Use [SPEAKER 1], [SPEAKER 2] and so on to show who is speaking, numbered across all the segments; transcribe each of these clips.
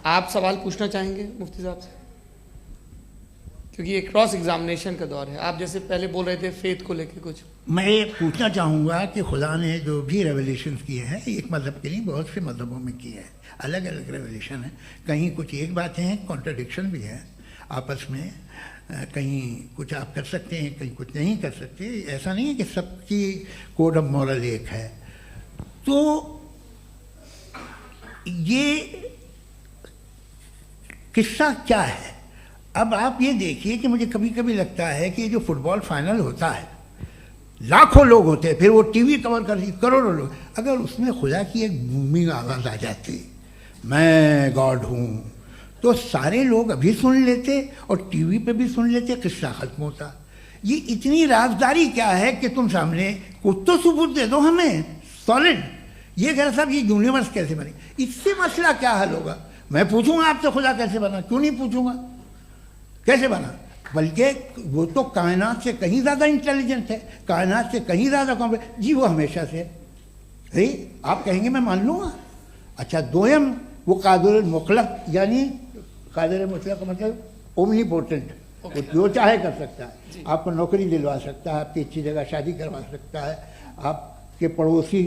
[SPEAKER 1] आप सवाल पूछना चाहेंगे मुफ्ती साहब से, क्योंकि ये क्रॉस एग्जामिनेशन का दौर है। आप जैसे पहले बोल रहे थे फेथ को लेके कुछ।
[SPEAKER 2] मैं ये पूछना चाहूँगा कि खुदा ने जो भी रेवलेशन किए हैं, एक मज़हब के नहीं बहुत से मज़हबों में किए हैं, अलग अलग रेवलेशन है। कहीं कुछ एक बातें हैं, कॉन्ट्रडिक्शन भी है आपस में, कहीं कुछ आप कर सकते हैं, कहीं कुछ नहीं कर सकते। ऐसा नहीं है कि सबकी कोड ऑफ मॉरल एक है। तो ये किस्सा क्या है? अब आप ये देखिए कि मुझे कभी कभी लगता है कि जो फुटबॉल फाइनल होता है, लाखों लोग होते हैं, फिर वो टीवी कवर करती करोड़ों लोग, अगर उसमें खुदा की एक बूमिंग आवाज़ आ जाती, मैं गॉड हूँ, तो सारे लोग अभी सुन लेते और टीवी पे भी सुन लेते, किस्सा खत्म होता। ये इतनी राजदारी क्या है कि तुम सामने कुछ तो सबूत दे दो हमें सॉलिड। ये कह साहब ये यूनिवर्स कैसे बनी, इससे मसला क्या हल होगा? मैं पूछूंगा आपसे खुदा कैसे बना? क्यों नहीं पूछूंगा कैसे बना? बल्कि वो तो कायनात से कहीं ज़्यादा इंटेलिजेंट है, कायनात से कहीं ज़्यादा कॉम्प्लेक्स। जी वो हमेशा से है, आप कहेंगे मैं मान लूँगा। अच्छा दोयम वो कादिर मुतलक, यानी कादिर मुतलक का मतलब ओमनीपोटेंट, वो जो चाहे कर सकता है। आपको नौकरी दिलवा सकता है, आपकी अच्छी जगह शादी करवा सकता है, आपके पड़ोसी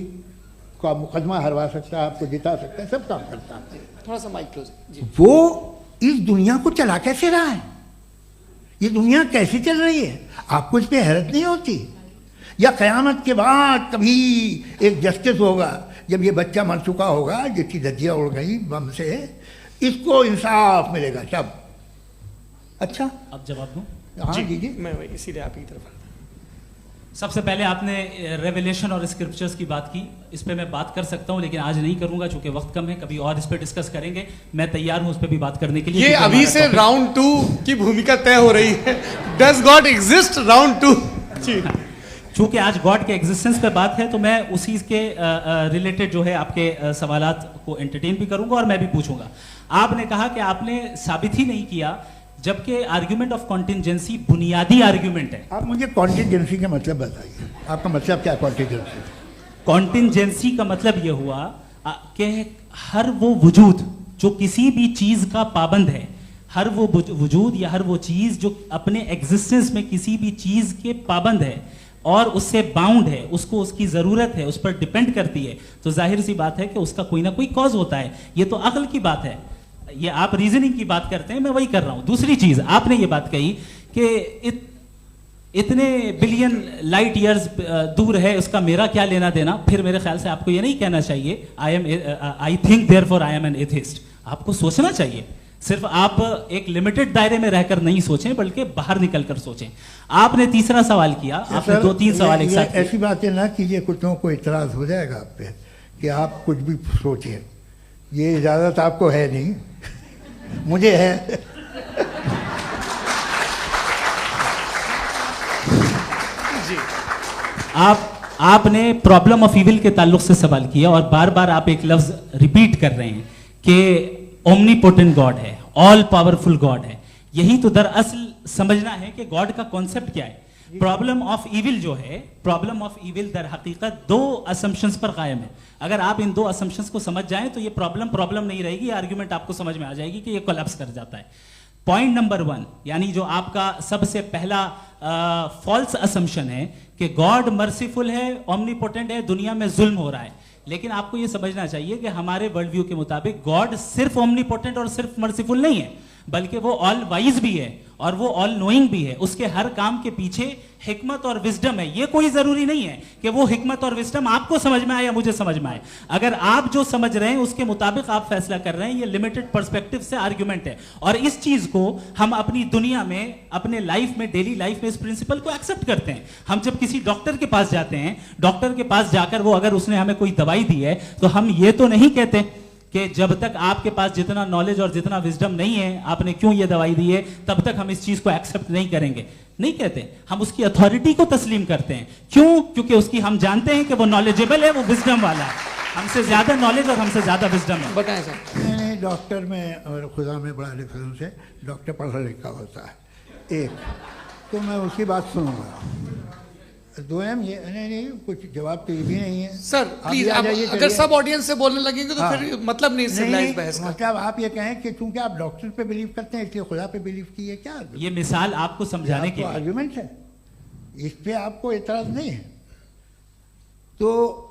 [SPEAKER 2] का मुकदमा हरवा सकता है, आपको जिता सकता है, सब काम करता है।
[SPEAKER 1] थोड़ा सा माइक क्लोज जी।
[SPEAKER 2] वो इस दुनिया को चला कैसे रहा है? ये दुनिया कैसे चल रही है? आपको इस पर हैरत नहीं होती? या क़यामत के बाद कभी एक जस्टिस होगा, जब ये बच्चा मर चुका होगा जिसकी धज्जियाँ उड़ गई बम से, इसको इंसाफ मिलेगा तब। अच्छा
[SPEAKER 3] अब जवाब दूं?
[SPEAKER 2] हाँ जी।
[SPEAKER 1] मैं इसीलिए आप की तरफ।
[SPEAKER 3] सबसे पहले आपने रेवलेशन और स्क्रिप्चर्स की बात की, इस पे मैं बात कर सकता हूं लेकिन आज नहीं करूंगा चूंकि वक्त कम है, कभी और इस पे डिस्कस करेंगे। मैं तैयार हूं उस पे भी बात करने के लिए।
[SPEAKER 1] ये अभी से राउंड 2 की भूमिका तय हो रही है। Does God exist round 2?
[SPEAKER 3] चूंकि आज गॉड के एग्जिस्टेंस पे बात है तो मैं उसी के रिलेटेड जो है आपके सवालात को एंटरटेन भी करूंगा और मैं भी पूछूंगा। आपने कहा कि आपने साबित ही नहीं किया, जबकि आर्ग्यूमेंट ऑफ कॉन्टिजेंसी बुनियादी आर्ग्यूमेंट है।
[SPEAKER 2] आप मुझे कॉन्टिजेंसी का मतलब बताइए, आपका मतलब क्या? कॉन्टिजेंसी
[SPEAKER 3] कॉन्टिजेंसी का मतलब यह हुआ कि हर वो वजूद जो किसी भी चीज का पाबंद है, हर वो वजूद या हर वो चीज जो अपने एग्जिस्टेंस में किसी भी चीज के पाबंद है और उससे बाउंड है, उसको उसकी जरूरत है, उस पर डिपेंड करती है, तो जाहिर सी बात है कि उसका कोई ना कोई कॉज होता है। ये तो अक्ल की बात है। ये आप रीजनिंग की बात करते हैं, मैं वही कर रहा हूं। दूसरी चीज आपने ये बात कही कि इतने बिलियन लाइट ईयर्स दूर है, उसका मेरा क्या लेना देना। फिर मेरे ख्याल से आपको ये नहीं कहना चाहिए I think therefore I am an atheist. आपको सोचना चाहिए, सिर्फ आप एक लिमिटेड दायरे में रहकर नहीं सोचें बल्कि बाहर निकलकर सोचें। आपने तीसरा सवाल किया, आपने 2-3 सवाल एक साथ।
[SPEAKER 2] ऐसी बातें ना कीजिए, कुछ लोगों को इतराज हो जाएगा आप पे कि आप कुछ भी सोचिए। ये इजाजत आपको है नहीं, मुझे है।
[SPEAKER 3] आपने प्रॉब्लम ऑफ इविल के ताल्लुक से सवाल किया और बार बार आप एक लफ्ज रिपीट कर रहे हैं कि ओमनीपोटेंट गॉड है, ऑल पावरफुल गॉड है। यही तो दरअसल समझना है कि गॉड का कॉन्सेप्ट क्या है। प्रॉब्लम ऑफ इविल जो है, प्रॉब्लम ऑफ इविल दर हकीकत 2 असम्पशंस पर कायम है। अगर आप इन 2 असम्पशंस को समझ जाएं तो ये प्रॉब्लम नहीं रहेगी, आर्ग्यूमेंट आपको समझ में आ जाएगी कि ये कोलैप्स कर जाता है। पॉइंट नंबर 1, यानी जो आपका सबसे पहला फॉल्स असम्पशन है कि गॉड मर्सीफुल है, ओमनीपोटेंट है, दुनिया में जुल्म हो रहा है। लेकिन आपको यह समझना चाहिए कि हमारे वर्ल्ड व्यू के मुताबिक गॉड सिर्फ ओमनीपोटेंट और सिर्फ मर्सीफुल नहीं है, बल्कि वो ऑल वाइज भी है और वो ऑल नोइंग भी है। उसके हर काम के पीछे हिकमत और विजडम है। ये कोई जरूरी नहीं है कि वो हिकमत और विजडम आपको समझ में आए या मुझे समझ में आए। अगर आप जो समझ रहे हैं उसके मुताबिक आप फैसला कर रहे हैं, ये लिमिटेड पर्सपेक्टिव से आर्ग्यूमेंट है। और इस चीज को हम अपनी दुनिया में, अपने लाइफ में, डेली लाइफ में इस प्रिंसिपल को एक्सेप्ट करते हैं। हम जब किसी डॉक्टर के पास जाते हैं, डॉक्टर के पास जाकर वो अगर उसने हमें कोई दवाई दी है तो हम ये तो नहीं कहते कि जब तक आपके पास जितना नॉलेज और जितना विजडम नहीं है, आपने क्यों ये दवाई दी है, तब तक हम इस चीज को एक्सेप्ट नहीं करेंगे। नहीं कहते, हम उसकी अथॉरिटी को तस्लीम करते हैं। क्यों? क्योंकि उसकी हम जानते हैं कि वो नॉलेजेबल है, वो विजडम वाला है, हमसे ज्यादा नॉलेज और हमसे ज्यादा विजडम है।
[SPEAKER 1] बताएं सर।
[SPEAKER 2] मैंने डॉक्टर में और खुदा में बड़ा डिफरेंस है। डॉक्टर पढ़ा लिखा होता है एक, तो मैं उसकी बात सुनूंगा। दो एम ये नहीं, कुछ जवाब तो ये भी नहीं है
[SPEAKER 1] सर
[SPEAKER 2] आप
[SPEAKER 1] प्लीज,
[SPEAKER 2] भी आ
[SPEAKER 1] आप
[SPEAKER 2] जाइए,
[SPEAKER 1] अगर
[SPEAKER 2] चलिए।
[SPEAKER 1] सब ऑडियंस से बोलने लगेंगे तो
[SPEAKER 2] हाँ।
[SPEAKER 1] फिर मतलब नहीं सिविलाइज बहस का।
[SPEAKER 2] मतलब आप ये कहें कि चूंकि आप डॉक्टर पे बिलीव करते हैं इसलिए खुदा पे बिलीव किए, क्या
[SPEAKER 3] ये मिसाल आपको समझाने के लिए।
[SPEAKER 2] आर्ग्यूमेंट है, इस पे आपको एतराज नहीं है। तो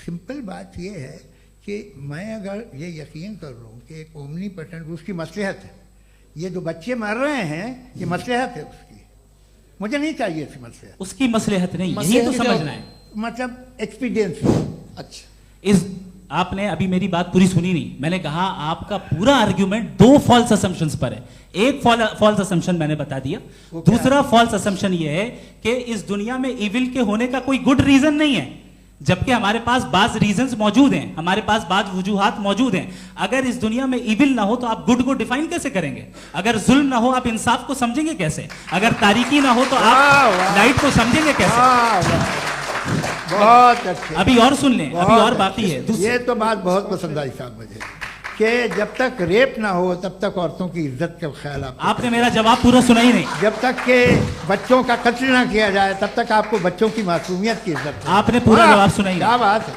[SPEAKER 2] सिंपल बात ये है कि मैं अगर ये यकीन कर लूँ कि एक ओमनीपोटेंट उसकी मसलहत है, ये जो बच्चे मर रहे हैं ये मसलहत है उसकी, मुझे नहीं चाहिए इसकी मसलहत।
[SPEAKER 3] उसकी मसलहत नहीं, यही
[SPEAKER 1] मसलहत
[SPEAKER 3] तो
[SPEAKER 1] क्या
[SPEAKER 3] समझना है।
[SPEAKER 2] मतलब एक्सपीरियंस।
[SPEAKER 1] अच्छा,
[SPEAKER 3] इस आपने अभी मेरी बात पूरी सुनी नहीं। मैंने कहा आपका पूरा आर्ग्यूमेंट दो फॉल्स असम्पशंस पर है। एक फॉल्स असम्पशन मैंने बता दिया, दूसरा फॉल्स असम्पशन ये है कि इस दुनिया में इविल के होने का कोई गुड रीजन नहीं है, जबकि हमारे पास बाज रीजंस मौजूद हैं, हमारे पास बाज वजूहात मौजूद हैं। अगर इस दुनिया में इविल ना हो तो आप गुड को डिफाइन कैसे करेंगे? अगर जुल्म ना हो आप इंसाफ को समझेंगे कैसे? अगर तारीकी ना हो तो आप लाइट को समझेंगे कैसे?
[SPEAKER 2] बहुत अच्छे।
[SPEAKER 3] अभी और सुन लें, अभी और बाकी है।
[SPEAKER 2] ये तो बात बहुत पसंद आई साहब मुझे, कि जब तक रेप ना हो तब तक औरतों की इज्जत का ख्याल
[SPEAKER 3] आपने मेरा जवाब पूरा सुना ही नहीं।
[SPEAKER 2] जब तक के बच्चों का कत्ल ना किया जाए तब तक आपको बच्चों की मासूमियत की इज्जत।
[SPEAKER 3] आपने पूरा जवाब सुना ही
[SPEAKER 2] क्या
[SPEAKER 3] नहीं।
[SPEAKER 2] बात है,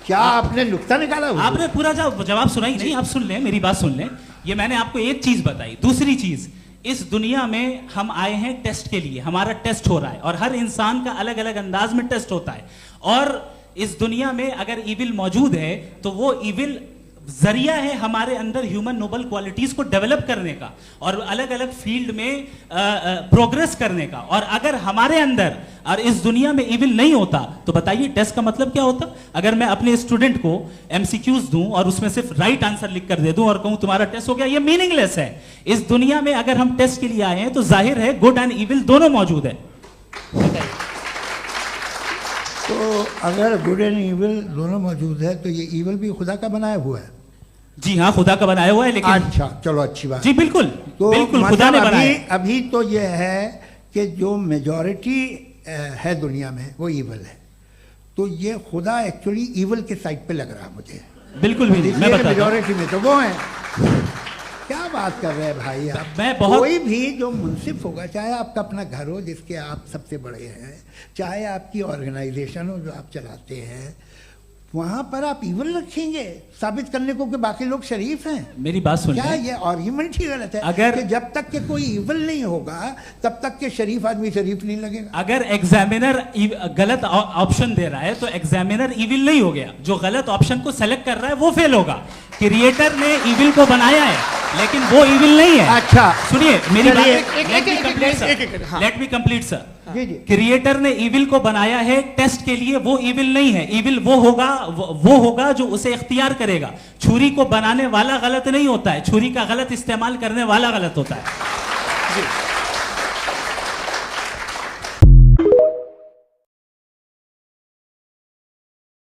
[SPEAKER 2] क्या आपने नुक्ता निकाला हुआ?
[SPEAKER 3] आपने पूरा जवाब सुना ही नहीं। आप सुन लें, मेरी बात सुन लें। ये मैंने आपको एक चीज बताई। दूसरी चीज, इस दुनिया में हम आए हैं टेस्ट के लिए, हमारा टेस्ट हो रहा है और हर इंसान का अलग अलग अंदाज में टेस्ट होता है। और इस दुनिया में अगर इविल मौजूद है तो वो इविल जरिया है हमारे अंदर ह्यूमन नोबल क्वालिटीज को डेवलप करने का और अलग अलग फील्ड में प्रोग्रेस करने का। और अगर हमारे अंदर और इस दुनिया में इविल नहीं होता तो बताइए टेस्ट का मतलब क्या होता? अगर मैं अपने स्टूडेंट को एमसीक्यूज दूं और उसमें सिर्फ राइट आंसर लिख कर दे दूं और कहूं तुम्हारा टेस्ट हो गया, ये मीनिंगलेस है। इस दुनिया में अगर हम टेस्ट के लिए आए हैं तो जाहिर है गुड एंड इविल दोनों मौजूद है।
[SPEAKER 2] तो अगर गुड एंड इविल दोनों मौजूद है तो ये इविल भी खुदा का बनाया हुआ है।
[SPEAKER 3] जी हाँ, खुदा का बनाया हुआ है, लेकिन
[SPEAKER 2] अच्छा चलो अच्छी बात।
[SPEAKER 3] जी बिल्कुल,
[SPEAKER 2] तो
[SPEAKER 3] बिल्कुल खुदा ने बनाया।
[SPEAKER 2] अभी तो ये है कि जो मेजॉरिटी है दुनिया में वो इविल है, तो ये खुदा एक्चुअली इविल के साइड पे लग रहा है मुझे।
[SPEAKER 3] बिल्कुल भी नहीं, मैं बताता हूं।
[SPEAKER 2] मेजॉरिटी में तो वो है। क्या बात कर रहे हैं भाई आप?
[SPEAKER 3] मैं बहुत
[SPEAKER 2] कोई भी जो मुंसिफ होगा, चाहे आपका अपना घर हो जिसके आप सबसे बड़े हैं, चाहे आपकी ऑर्गेनाइजेशन हो जो आप चलाते हैं, वहां पर आप इविल रखेंगे साबित करने को कि बाकी लोग शरीफ हैं।
[SPEAKER 3] मेरी बात सुन
[SPEAKER 2] क्या
[SPEAKER 3] लें।
[SPEAKER 2] ये आर्ग्यूमेंट ही गलत है?
[SPEAKER 3] अगर
[SPEAKER 2] कि जब तक के कोई इविल नहीं होगा तब तक के शरीफ आदमी शरीफ नहीं लगेगा।
[SPEAKER 3] अगर एग्जामिनर गलत ऑप्शन दे रहा है तो एग्जामिनर इविल नहीं हो गया, जो गलत ऑप्शन को सेलेक्ट कर रहा है वो फेल होगा। क्रिएटर ने इविल को बनाया है लेकिन वो इविल नहीं है।
[SPEAKER 2] अच्छा
[SPEAKER 3] सुनिए मेरी बात,
[SPEAKER 1] हाँ।
[SPEAKER 3] Let me complete sir.
[SPEAKER 2] जी जी।
[SPEAKER 3] क्रिएटर ने इविल को बनाया है टेस्ट के लिए, वो इविल नहीं है। इविल वो होगा जो उसे इख्तियार करेगा। छुरी को बनाने वाला गलत नहीं होता है, छुरी का गलत इस्तेमाल करने वाला गलत होता है।
[SPEAKER 1] जी